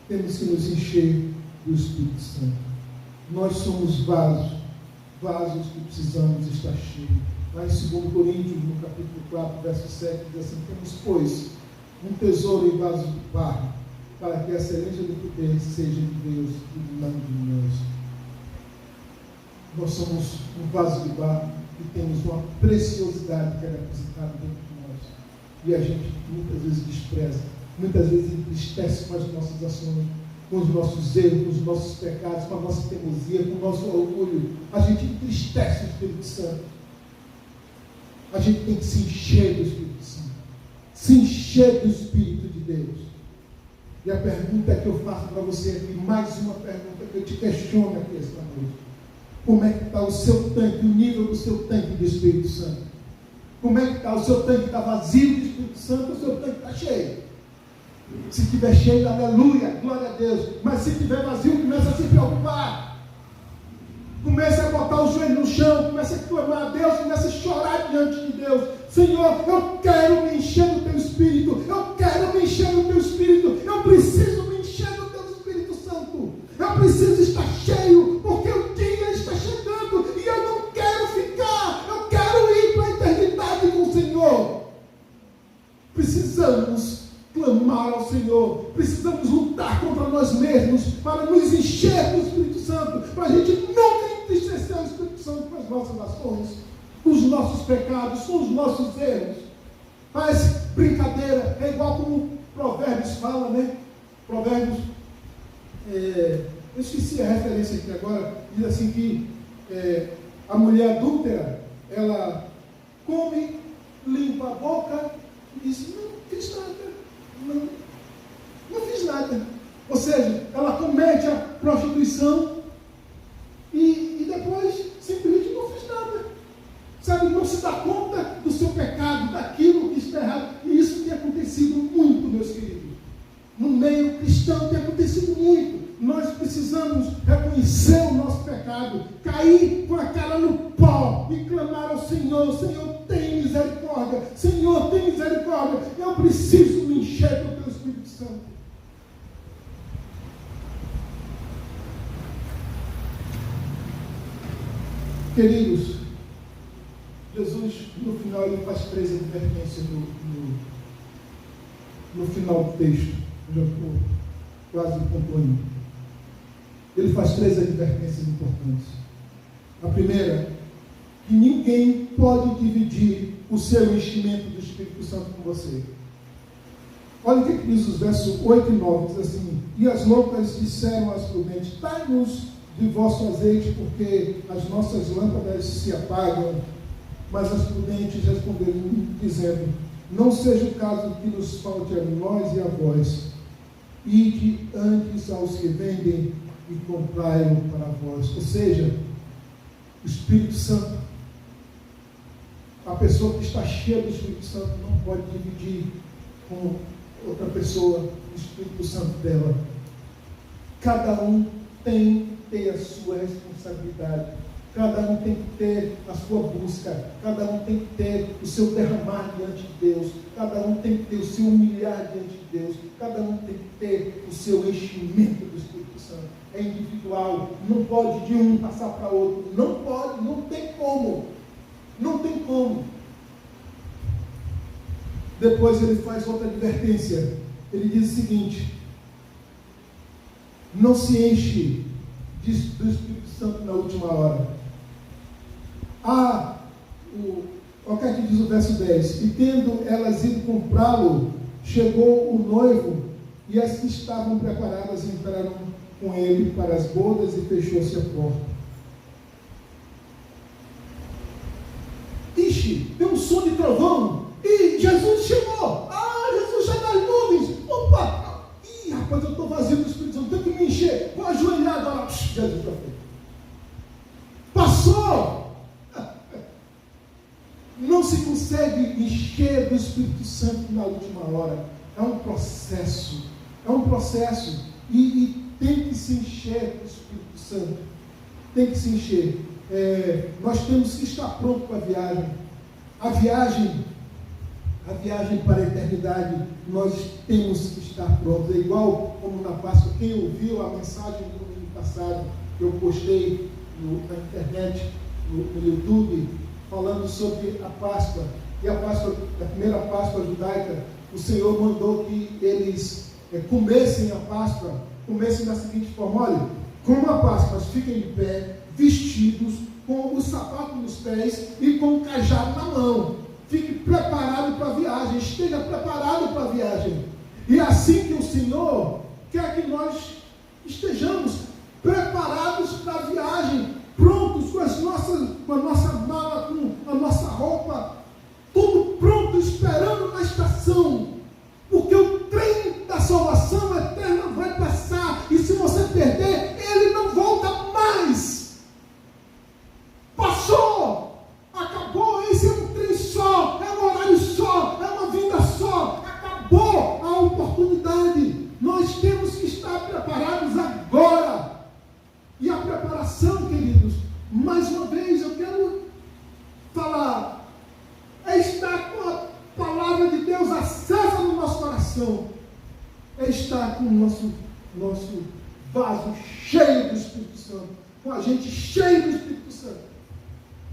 Temos que nos encher do Espírito Santo. Nós somos vasos que precisamos estar cheios. Lá em 2 Coríntios, no capítulo 4, verso 7, diz assim: temos, pois, um tesouro em vasos de barro, para que a excelência do poder seja de Deus e não de nós. Nós somos um vaso de barro e temos uma preciosidade que é depositada dentro de nós. E a gente muitas vezes despreza, muitas vezes entristece com as nossas ações, com os nossos erros, com os nossos pecados, com a nossa teimosia, com o nosso orgulho. A gente entristece o Espírito Santo. A gente tem que se encher do Espírito Santo, se encher do Espírito de Deus. E a pergunta que eu faço para você aqui, mais uma pergunta que eu te questiono aqui esta noite: como é que está o seu tanque, o nível do seu tanque do Espírito Santo? Como é que está? O seu tanque está vazio do Espírito Santo, o seu tanque está cheio? Se estiver cheio, aleluia, glória a Deus. Mas se estiver vazio, começa a se preocupar. Comece a botar o joelho no chão, comece a clamar a Deus, comece a chorar diante de Deus. Senhor, eu quero me encher do Teu Espírito, eu quero me encher do Teu Espírito, eu preciso me encher do Teu Espírito Santo, eu preciso estar cheio, porque o dia está chegando e eu não quero ficar, eu quero ir para a eternidade com o Senhor. Precisamos clamar ao Senhor, precisamos lutar contra nós mesmos para nos encher do Espírito Santo, para a gente nunca entristecer o Espírito Santo com as nossas ações, com os nossos pecados, com os nossos erros. Faz brincadeira, é igual como Provérbios fala, né? Provérbios, eu esqueci a referência aqui agora, diz assim que a mulher adúltera, ela come, limpa a boca e diz: não fiz nada, não fiz nada. Ou seja, ela comete a prostituição e depois simplesmente não fez nada. Sabe, não se dá conta do seu pecado, daquilo que está errado. E isso tem acontecido muito, meus queridos. No meio cristão tem acontecido muito. Nós precisamos reconhecer o nosso pecado, cair com a cara no pó e clamar ao Senhor: Senhor, tem misericórdia, Senhor, tem misericórdia, eu preciso me encher do Teu Espírito Santo. Queridos, Jesus, no final, ele faz 3 advertências no final do texto. Eu já estou quase concluindo. Ele faz 3 advertências importantes. A primeira, que ninguém pode dividir o seu enchimento do Espírito Santo com você. Olha o que diz os versos 8 e 9, diz assim: e as loucas disseram às prudentes: dai-nos de vosso azeite, porque as nossas lâmpadas se apagam. Mas as prudentes responderam, dizendo: não seja o caso que nos falte a nós e a vós. Ide antes aos que vendem e comprai-o para vós. Ou seja, O Espírito Santo, a pessoa que está cheia do Espírito Santo não pode dividir com outra pessoa o Espírito Santo dela. Cada um tem que ter a sua responsabilidade. Cada um tem que ter a sua busca. Cada um tem que ter o seu derramar diante de Deus. Cada um tem que ter o seu humilhar diante de Deus. Cada um tem que ter o seu enchimento do Espírito Santo. É individual. Não pode de um passar para outro. Não pode, não tem como. Não tem como. Depois ele faz outra advertência. Ele diz o seguinte: não se enche do Espírito Santo na última hora. Olha o que diz o verso 10. E tendo elas ido comprá-lo, chegou o noivo, e as que estavam preparadas entraram com ele para as bodas, e fechou-se a porta. Ixi, tem um som de trovão, e Jesus chegou. Jesus já nas nuvens. Opa! Ih, rapaz, eu estou vazio do Espírito Santo, tenho que me encher. Vou ajoelhar agora. Jesus está feito. Passou! Não se consegue encher do Espírito Santo na última hora. É um processo. É um processo. E tem que se encher do Espírito Santo. Tem que se encher. Nós temos que estar pronto para a viagem. A viagem para a eternidade, nós temos que estar prontos. É igual como na Páscoa. Quem ouviu a mensagem do domingo passado, que eu postei na internet, no YouTube, falando sobre a Páscoa. E a Páscoa, a primeira Páscoa judaica, o Senhor mandou que eles comessem a Páscoa, comessem da seguinte forma: olha, como a Páscoa, mas fiquem de pé, vestidos, com o sapato nos pés e com o cajado na mão. Fique preparado para a viagem, esteja preparado para a viagem. E é assim que o Senhor quer que nós estejamos preparados para a viagem, prontos com a nossa mala, com a nossa roupa, tudo pronto, esperando na estação, porque o trem da salvação eterna vai passar, e se você perder, ele não volta mais. Passou, acabou. Esse é um trem só, é um horário só, é uma vida só, acabou a oportunidade. Nós temos que estar preparados agora. E a preparação, queridos, mais uma vez eu quero falar, é estar com a palavra de Deus acesa no nosso coração, é estar com o nosso vaso cheio do Espírito Santo, com a gente cheio do Espírito Santo.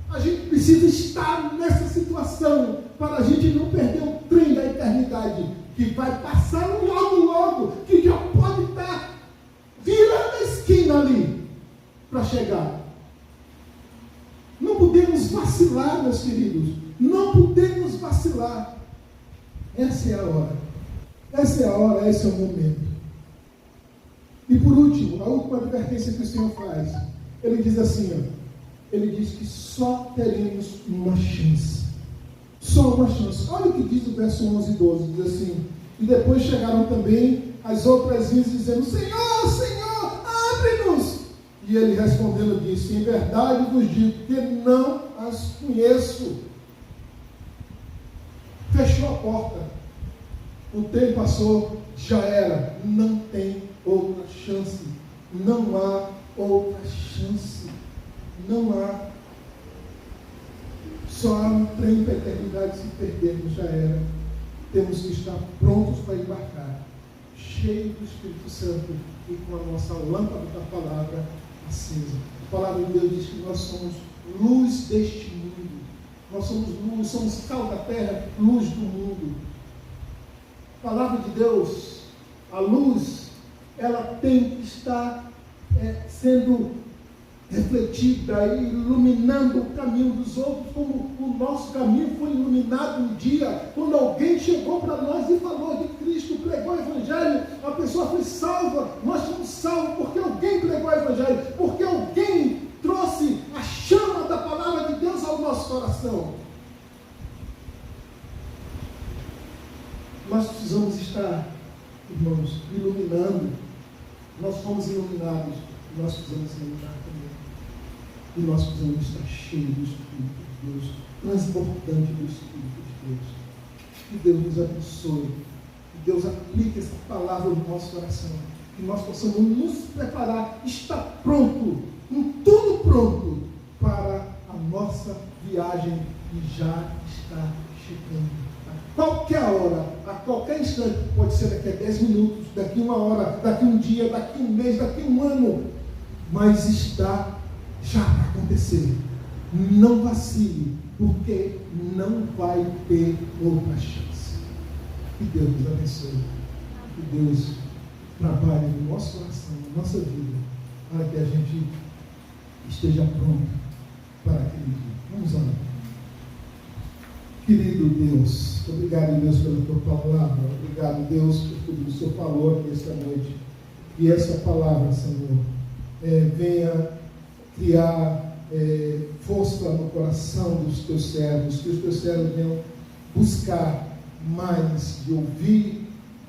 A gente precisa estar nessa situação para a gente não perder o trem da eternidade, que vai passar logo, que já pode estar virando a esquina ali para chegar. Não podemos vacilar, meus queridos. Não podemos vacilar. Essa é a hora. Essa é a hora, esse é o momento. E por último, a última advertência que o Senhor faz. Ele diz assim, ele diz que só teremos uma chance. Só uma chance. Olha o que diz o verso 11 e 12. Diz assim: e depois chegaram também as outras virgens dizendo: Senhor, Senhor, abre-nos. E ele respondendo disse: em verdade vos digo que não as conheço. Fechou a porta. O tempo passou, já era. Não tem outra chance. Não há outra chance. Não há. Só há um trem para a eternidade. Se perdermos, já era. Temos que estar prontos para embarcar, cheios do Espírito Santo e com a nossa lâmpada da palavra acesa. A palavra de Deus diz que nós somos luz deste mundo. Nós somos luz, somos sal da terra, luz do mundo. A palavra de Deus, a luz, ela tem que estar sendo refletida e iluminando o caminho dos outros, como o nosso caminho foi iluminado um dia, quando alguém chegou para nós e falou de Cristo, pregou o Evangelho, a pessoa foi salva. Nós fomos salvos porque alguém pregou o Evangelho, porque alguém trouxe a chama da palavra de Deus ao nosso coração. Nós precisamos estar, irmãos, iluminando. Nós fomos iluminados, nós precisamos iluminar também. E nós precisamos estar cheios do Espírito de Deus, transbordante do Espírito de Deus. Que Deus nos abençoe. Que Deus aplique essa palavra no nosso coração. Que nós possamos nos preparar, estar pronto, com tudo pronto, para a nossa viagem que já está chegando. A qualquer hora, a qualquer instante, pode ser daqui a 10 minutos, daqui a 1 hora, daqui a um dia, daqui a um mês, daqui a um ano, mas está já para acontecer. Não vacile, porque não vai ter outra chance. Que Deus nos abençoe. Que Deus trabalhe no nosso coração, na nossa vida, para que a gente esteja pronto para aquele dia. Vamos orar. Querido Deus, obrigado, Deus, pela tua palavra. Obrigado, Deus, por tudo que o Senhor falou aqui esta noite. Que essa palavra, Senhor, venha criar força no coração dos teus servos. Que os teus servos venham buscar mais de ouvir,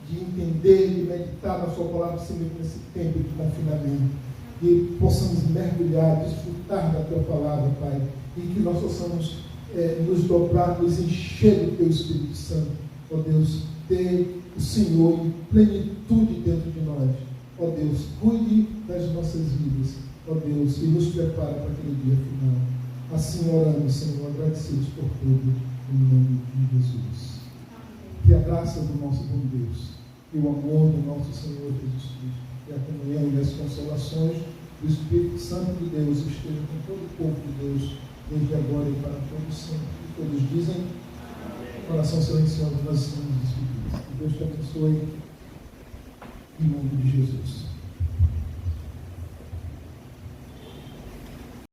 de entender, de meditar na sua palavra, sempre nesse tempo de confinamento. Que possamos mergulhar, desfrutar da tua palavra, Pai. E que nós possamos nos dobrar, nos encher do teu Espírito Santo. Ó Deus, ter o Senhor em plenitude dentro de nós. Ó Deus, cuide das nossas vidas. Ó Deus, e nos prepara para aquele dia final. Assim oramos, Senhor, agradecidos por tudo, em nome de Jesus. Que a graça do nosso bom Deus, e o amor do nosso Senhor Jesus Cristo, e a comunhão e as consolações do Espírito Santo de Deus estejam com todo o povo de Deus, desde agora e para todos sempre. E todos dizem, oração silenciosa, nós estamos despedidos. Que Deus te abençoe, em nome de Jesus.